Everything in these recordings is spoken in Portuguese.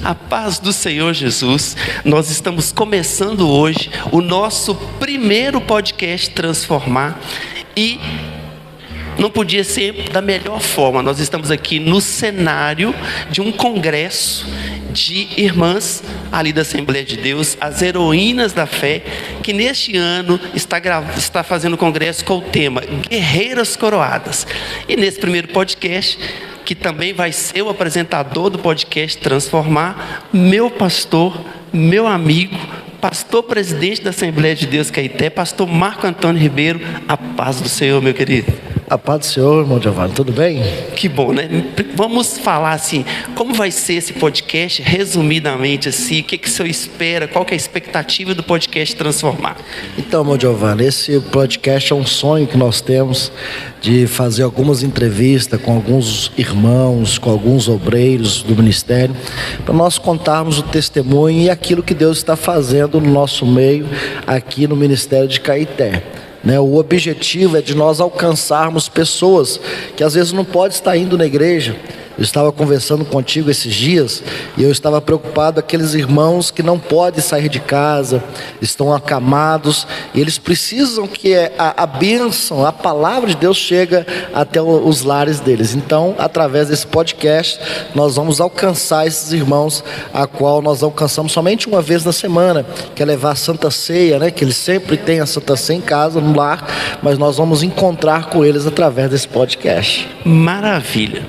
A paz do Senhor Jesus, nós estamos começando hoje o nosso primeiro podcast Transformar e não podia ser da melhor forma. Nós estamos aqui no cenário de um congresso de irmãs ali da Assembleia de Deus, as heroínas da fé, que neste ano está fazendo congresso com o tema Guerreiras Coroadas. E nesse primeiro podcast, que também vai ser o apresentador do podcast Transformar, meu pastor, meu amigo, pastor presidente da Assembleia de Deus Caeté, pastor Marco Antônio Ribeiro. A paz do Senhor, meu querido. A paz do Senhor, irmão Giovanni, tudo bem? Que bom, né? Vamos falar assim, como vai ser esse podcast, resumidamente assim, o que o senhor espera, qual que é a expectativa do podcast Transformar? Então, irmão Giovanni, esse podcast é um sonho que nós temos de fazer algumas entrevistas com alguns irmãos, com alguns obreiros do ministério, para nós contarmos o testemunho e aquilo que Deus está fazendo no nosso meio, aqui no Ministério de Caeté. O objetivo é de nós alcançarmos pessoas que às vezes não podem estar indo na igreja. Eu estava conversando contigo esses dias e eu estava preocupado com aqueles irmãos que não podem sair de casa, estão acamados, e eles precisam que a bênção, a palavra de Deus chegue até os lares deles. Então, através desse podcast, nós vamos alcançar esses irmãos, a qual nós alcançamos somente uma vez na semana, que é levar a Santa Ceia, que eles sempre têm a Santa Ceia em casa, no lar, mas nós vamos encontrar com eles através desse podcast. Maravilha!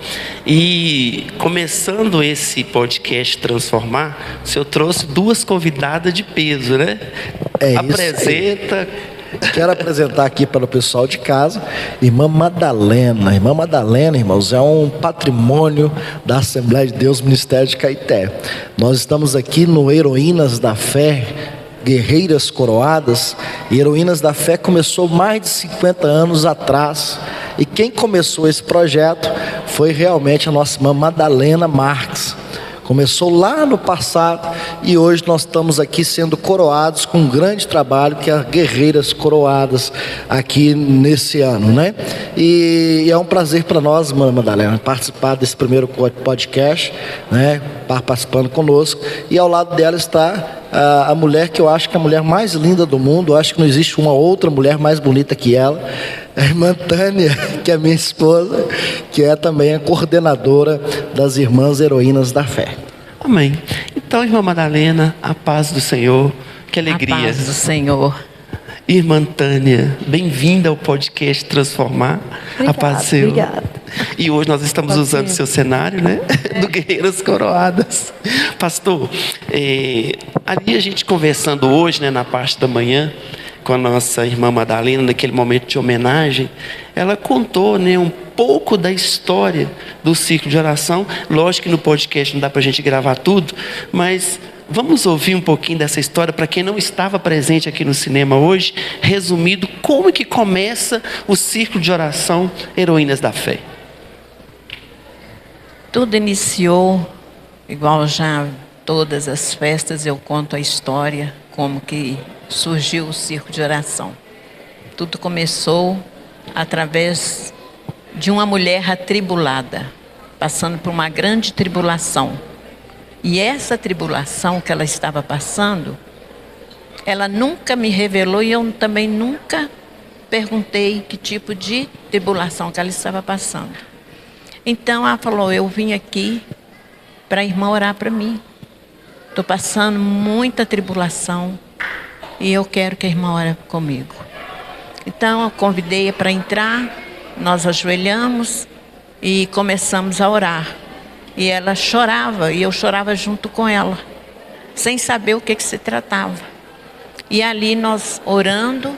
E começando esse podcast Transformar, o senhor trouxe duas convidadas de peso, né? Apresenta. Quero apresentar aqui para o pessoal de casa, irmã Madalena. Irmã Madalena, irmãos, é um patrimônio da Assembleia de Deus, Ministério de Caeté. Nós estamos aqui no Heroínas da Fé, Guerreiras Coroadas, e Heroínas da Fé começou mais de 50 anos atrás, e quem começou esse projeto foi realmente a nossa irmã Madalena Marques. Começou lá no passado e hoje nós estamos aqui sendo coroados com um grande trabalho que é as Guerreiras Coroadas aqui nesse ano, E é um prazer para nós, irmã Madalena, participar desse primeiro podcast, participando conosco, e ao lado dela está a mulher que eu acho que é a mulher mais linda do mundo. Eu acho que não existe uma outra mulher mais bonita que ela, a irmã Tânia, que é minha esposa, que é também a coordenadora das Irmãs Heroínas da Fé. Amém. Então, irmã Madalena, a paz do Senhor, que alegria. A paz do Senhor. Irmã Tânia, bem-vinda ao podcast Transformar. Obrigada, a paz do Senhor. Obrigada. E hoje nós estamos usando o seu cenário, do Guerreiras Coroadas. Pastor, ali a gente conversando hoje, na parte da manhã, com a nossa irmã Madalena, naquele momento de homenagem, ela contou, um pouco da história do círculo de oração. Lógico que no podcast não dá para a gente gravar tudo, mas vamos ouvir um pouquinho dessa história para quem não estava presente aqui no cinema hoje, resumido, como que começa o círculo de oração Heroínas da Fé. Tudo iniciou, igual já todas as festas, eu conto a história, como que surgiu o círculo de oração. Tudo começou através de uma mulher atribulada, passando por uma grande tribulação. E essa tribulação que ela estava passando, ela nunca me revelou e eu também nunca perguntei que tipo de tribulação que ela estava passando. Então ela falou, eu vim aqui para a irmã orar para mim. Estou passando muita tribulação e eu quero que a irmã ore comigo. Então eu convidei-a para entrar, nós ajoelhamos e começamos a orar. E ela chorava e eu chorava junto com ela, sem saber o que se tratava. E ali nós orando,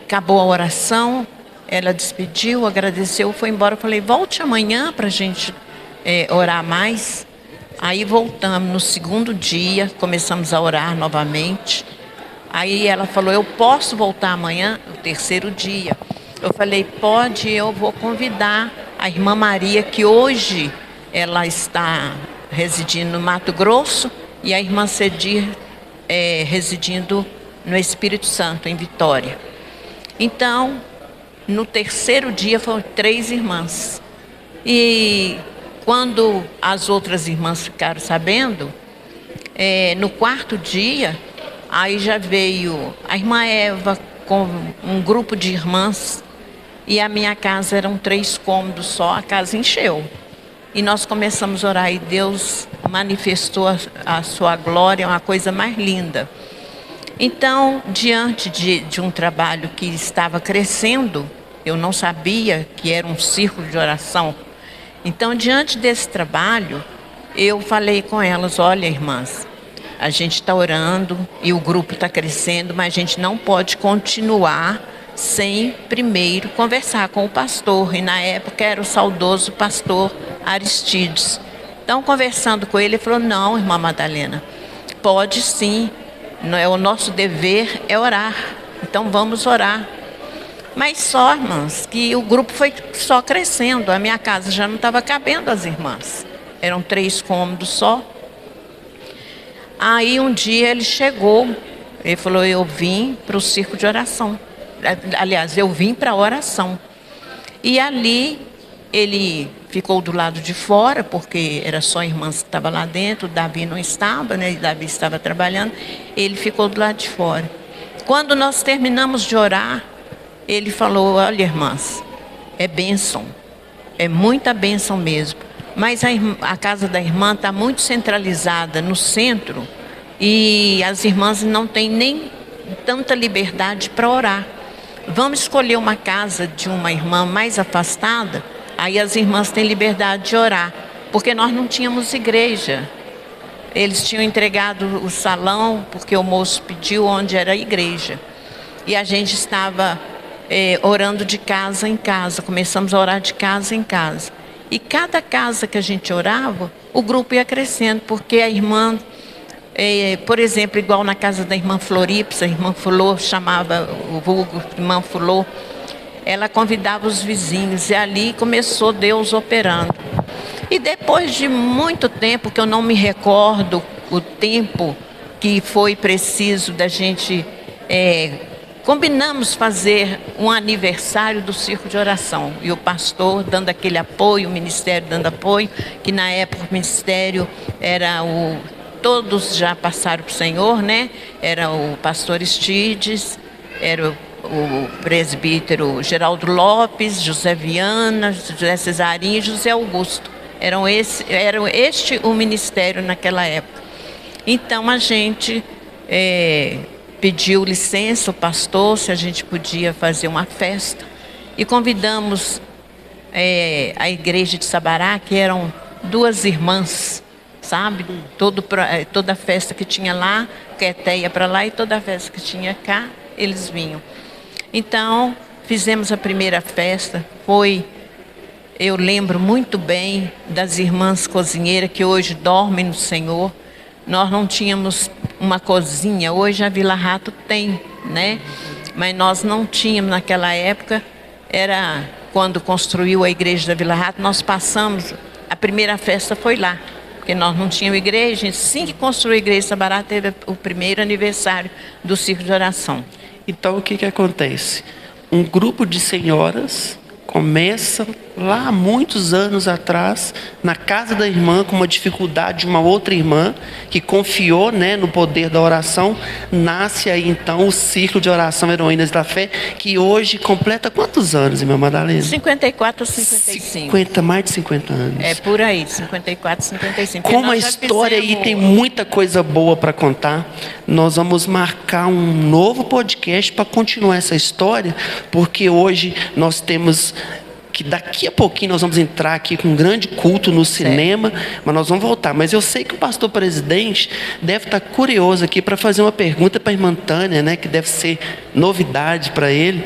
acabou a oração, ela despediu, agradeceu, foi embora. Eu falei, volte amanhã para a gente orar mais. Aí voltamos no segundo dia, começamos a orar novamente. Aí ela falou, eu posso voltar amanhã, no terceiro dia. Eu falei, pode, eu vou convidar a irmã Maria, que hoje ela está residindo no Mato Grosso, e a irmã Cedir residindo no Espírito Santo, em Vitória. Então, no terceiro dia foram 3 irmãs. E quando as outras irmãs ficaram sabendo, no quarto dia, aí já veio a irmã Eva com um grupo de irmãs, e a minha casa eram 3 cômodos só, a casa encheu. E nós começamos a orar e Deus manifestou a sua glória, uma coisa mais linda. Então, diante de um trabalho que estava crescendo, eu não sabia que era um círculo de oração. Então, diante desse trabalho, eu falei com elas, olha, irmãs, a gente está orando e o grupo está crescendo, mas a gente não pode continuar sem primeiro conversar com o pastor. E na época era o saudoso pastor Aristides. Então, conversando com ele, ele falou, não, irmã Madalena, pode sim, o nosso dever é orar, então vamos orar. Mas só, irmãs, que o grupo foi só crescendo, a minha casa já não estava cabendo as irmãs, eram 3 cômodos só. Aí um dia ele chegou, ele falou, eu vim para o círculo de oração, aliás, eu vim para a oração. E ali ele ficou do lado de fora, porque era só irmãs que estavam lá dentro, o Davi não estava, né? O Davi estava trabalhando, ele ficou do lado de fora. Quando nós terminamos de orar, ele falou, olha, irmãs, é bênção, é muita bênção mesmo, mas a casa da irmã está muito centralizada no centro e as irmãs não têm nem tanta liberdade para orar. Vamos escolher uma casa de uma irmã mais afastada, aí as irmãs têm liberdade de orar, porque nós não tínhamos igreja. Eles tinham entregado o salão, porque o moço pediu onde era a igreja. E a gente estava orando de casa em casa, começamos a orar de casa em casa. E cada casa que a gente orava, o grupo ia crescendo, porque a irmã, por exemplo, igual na casa da irmã Floripsa, a irmã Fulô, chamava o vulgo irmã Fulô, ela convidava os vizinhos, e ali começou Deus operando. E depois de muito tempo, que eu não me recordo o tempo que foi preciso da gente, combinamos fazer um aniversário do Círculo de Oração. E o pastor dando aquele apoio, o ministério dando apoio, que na época o ministério era todos já passaram para o Senhor, né? Era o pastor Aristides, era o presbítero Geraldo Lopes, José Viana, José Cesarinho e José Augusto. Era este o ministério naquela época. Então a gente pediu licença ao pastor se a gente podia fazer uma festa e convidamos a igreja de Sabará, que eram 2 irmãs, sabe? Toda festa que tinha lá, Caeté ia para lá, e toda festa que tinha cá, eles vinham. Então, fizemos a primeira festa, eu lembro muito bem das irmãs cozinheiras que hoje dormem no Senhor. Nós não tínhamos uma cozinha, hoje a Vila Rato tem, né? Mas nós não tínhamos naquela época, era quando construiu a igreja da Vila Rato, nós passamos, a primeira festa foi lá, porque nós não tínhamos igreja, assim que construiu a igreja de Sabará, teve o primeiro aniversário do Círculo de Oração. Então, o que acontece? Um grupo de senhoras começa lá muitos anos atrás, na casa da irmã, com uma dificuldade de uma outra irmã, que confiou, né, no poder da oração. Nasce aí então o Círculo de Oração Heroínas da Fé, que hoje completa quantos anos, irmã Madalena? 54 ou 55. 50, mais de 50 anos. É por aí, 54, 55. Como a história aí tem muita coisa boa para contar, nós vamos marcar um novo podcast para continuar essa história, porque hoje nós temos que daqui a pouquinho nós vamos entrar aqui com um grande culto no cinema, mas nós vamos voltar. Mas eu sei que o pastor presidente deve estar curioso aqui para fazer uma pergunta para a irmã Tânia, né, que deve ser novidade para ele.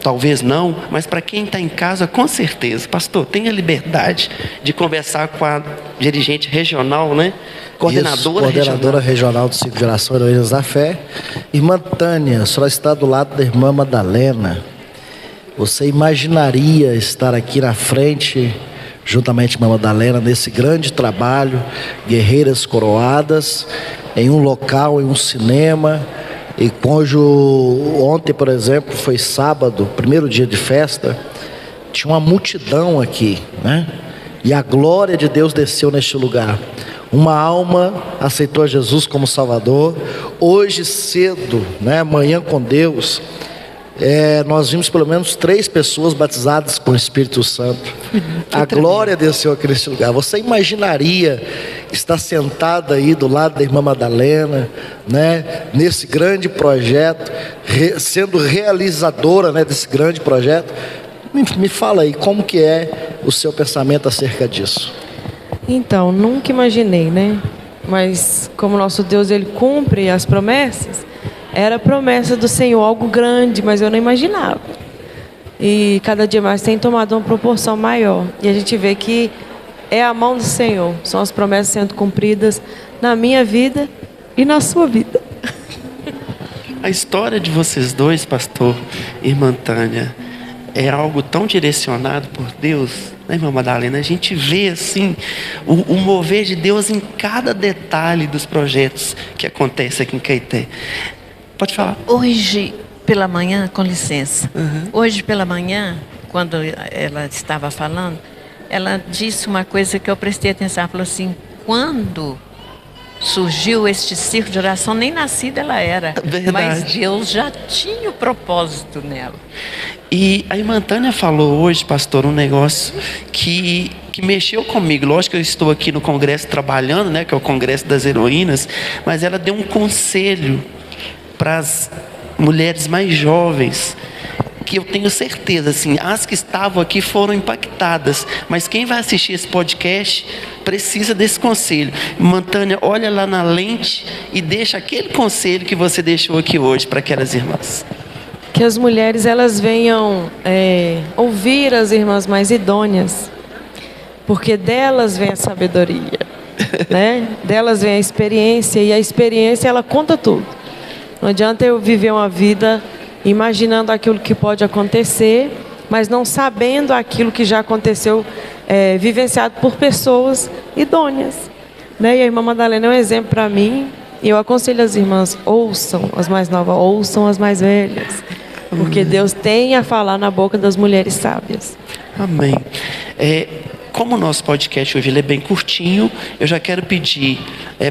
talvez não, mas para quem está em casa, com certeza. Pastor, tenha liberdade de conversar com a dirigente regional, né? Coordenadora regional do Ciclo de Oração Heroínas da Fé. Irmã Tânia, a senhora está do lado da irmã Madalena. Você imaginaria estar aqui na frente, juntamente com a Madalena, nesse grande trabalho, Guerreiras Coroadas, em um local, em um cinema, e cujo ontem, por exemplo, foi sábado, primeiro dia de festa, tinha uma multidão aqui, né? E a glória de Deus desceu neste lugar. Uma alma aceitou a Jesus como Salvador. Hoje cedo, né, manhã com Deus, nós vimos pelo menos 3 pessoas batizadas com o Espírito Santo. A glória desceu aqui nesse lugar. Você imaginaria estar sentada aí do lado da irmã Madalena, né, nesse grande projeto, sendo realizadora, né, desse grande projeto? Me fala aí, como que é o seu pensamento acerca disso? Então, nunca imaginei, né? Mas como nosso Deus, Ele cumpre as promessas, era a promessa do Senhor, algo grande, mas eu não imaginava. E cada dia mais tem tomado uma proporção maior. E a gente vê que é a mão do Senhor, são as promessas sendo cumpridas na minha vida e na sua vida. A história de vocês dois, pastor e irmã Tânia, é algo tão direcionado por Deus, né, irmã Madalena? A gente vê assim o mover de Deus em cada detalhe dos projetos que acontecem aqui em Caeté. Pode falar. Hoje pela manhã, com licença, hoje pela manhã, quando ela estava falando, ela disse uma coisa que eu prestei atenção. Ela falou assim: quando surgiu este ciclo de oração, nem nascida ela era. Verdade. Mas Deus já tinha o propósito nela. E a irmã Tânia falou hoje, pastor, um negócio que mexeu comigo. Lógico que eu estou aqui no congresso trabalhando, né, que é o Congresso das Heroínas, mas ela deu um conselho para as mulheres mais jovens, que eu tenho certeza, assim, as que estavam aqui foram impactadas, mas quem vai assistir esse podcast precisa desse conselho. Irmã Tânia, olha lá na lente e deixa aquele conselho que você deixou aqui hoje para aquelas irmãs. Que as mulheres elas venham ouvir as irmãs mais idôneas, porque delas vem a sabedoria, né? Delas vem a experiência, e a experiência ela conta tudo. Não adianta eu viver uma vida imaginando aquilo que pode acontecer, mas não sabendo aquilo que já aconteceu, vivenciado por pessoas idôneas, né? E a irmã Madalena é um exemplo para mim, e eu aconselho as irmãs: ouçam as mais novas, ouçam as mais velhas, porque Deus tem a falar na boca das mulheres sábias. Amém. Como o nosso podcast hoje ele é bem curtinho, eu já quero pedir,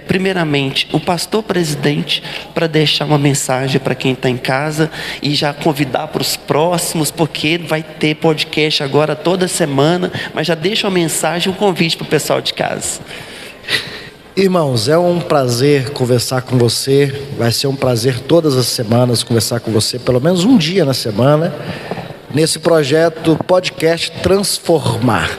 primeiramente, o pastor presidente para deixar uma mensagem para quem está em casa e já convidar para os próximos, porque vai ter podcast agora toda semana, mas já deixa uma mensagem, um convite para o pessoal de casa. Irmãos, é um prazer conversar com você. Vai ser um prazer todas as semanas conversar com você, pelo menos um dia na semana, nesse projeto podcast Transformar.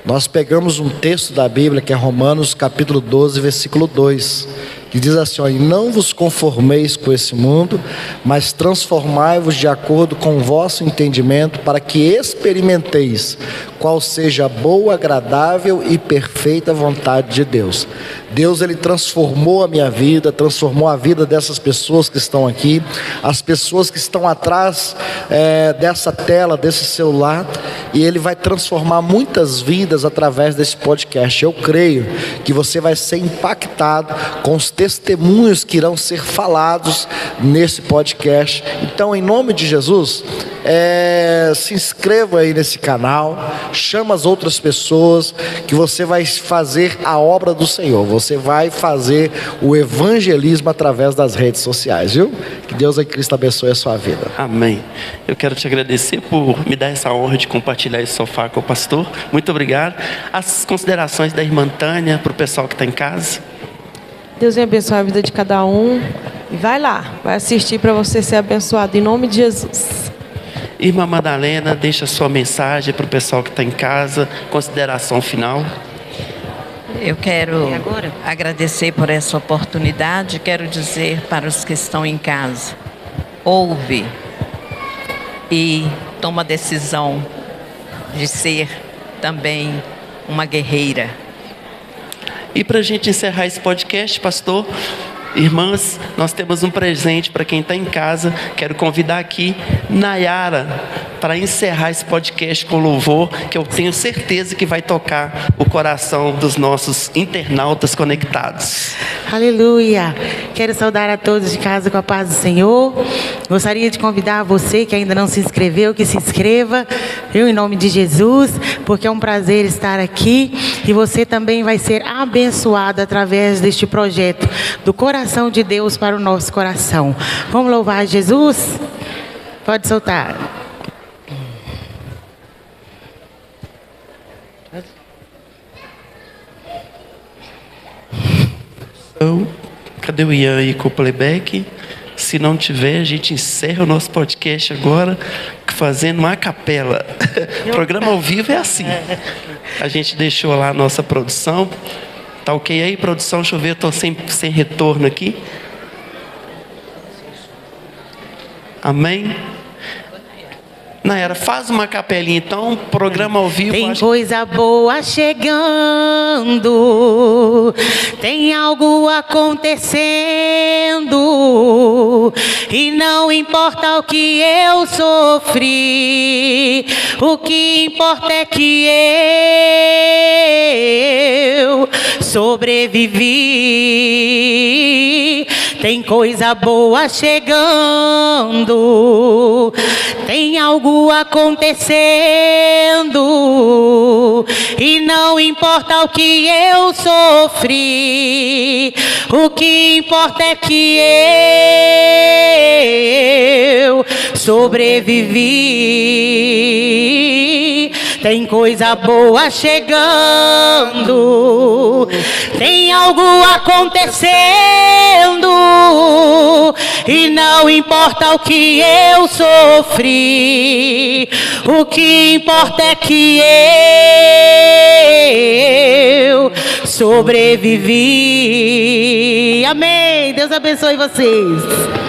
Nós pegamos um texto da Bíblia, que é Romanos capítulo 12, versículo 2, que diz assim: e não vos conformeis com esse mundo, mas transformai-vos de acordo com o vosso entendimento, para que experimenteis qual seja a boa, agradável e perfeita vontade de Deus. Deus, Ele transformou a minha vida, transformou a vida dessas pessoas que estão aqui, as pessoas que estão atrás dessa tela, desse celular, e Ele vai transformar muitas vidas através desse podcast. Eu creio que você vai ser impactado com os testemunhos que irão ser falados nesse podcast. Então, em nome de Jesus, se inscreva aí nesse canal, chama as outras pessoas, que você vai fazer a obra do Senhor, você vai fazer o evangelismo através das redes sociais, viu? Que Deus em Cristo abençoe a sua vida. Amém. Eu quero te agradecer por me dar essa honra de compartilhar esse sofá com o pastor. Muito obrigado. As considerações da irmã Tânia para o pessoal que está em casa. Deus vai abençoar a vida de cada um. E vai lá, vai assistir para você ser abençoado, em nome de Jesus. Irmã Madalena, deixa a sua mensagem para o pessoal que está em casa, consideração final. Eu quero agradecer por essa oportunidade. Quero dizer para os que estão em casa: ouve e toma a decisão de ser também uma guerreira. E para a gente encerrar esse podcast, pastor, irmãs, nós temos um presente para quem está em casa. Quero convidar aqui Nayara para encerrar esse podcast com louvor, que eu tenho certeza que vai tocar o coração dos nossos internautas conectados. Aleluia! Quero saudar a todos de casa com a paz do Senhor. Gostaria de convidar você que ainda não se inscreveu, que se inscreva, eu em nome de Jesus, porque é um prazer estar aqui e você também vai ser abençoado através deste projeto do coração de Deus para o nosso coração. Vamos louvar Jesus? Pode soltar. Então, cadê o Ian aí com o playback? Se não tiver, a gente encerra o nosso podcast agora fazendo uma capela. O programa ao vivo é assim. A gente deixou lá a nossa produção. Tá ok aí, produção? Deixa eu ver, eu estou sem retorno aqui. Amém? Nayara, faz uma capelinha então, programa ao vivo. Tem coisa boa chegando, tem algo acontecendo, e não importa o que eu sofri, o que importa é que eu sobrevivi. Tem coisa boa chegando, tem algo acontecendo, e não importa o que eu sofri, o que importa é que eu sobrevivi. Tem coisa boa chegando, tem algo acontecendo, e não importa o que eu sofri, o que importa é que eu sobrevivi. Amém. Deus abençoe vocês.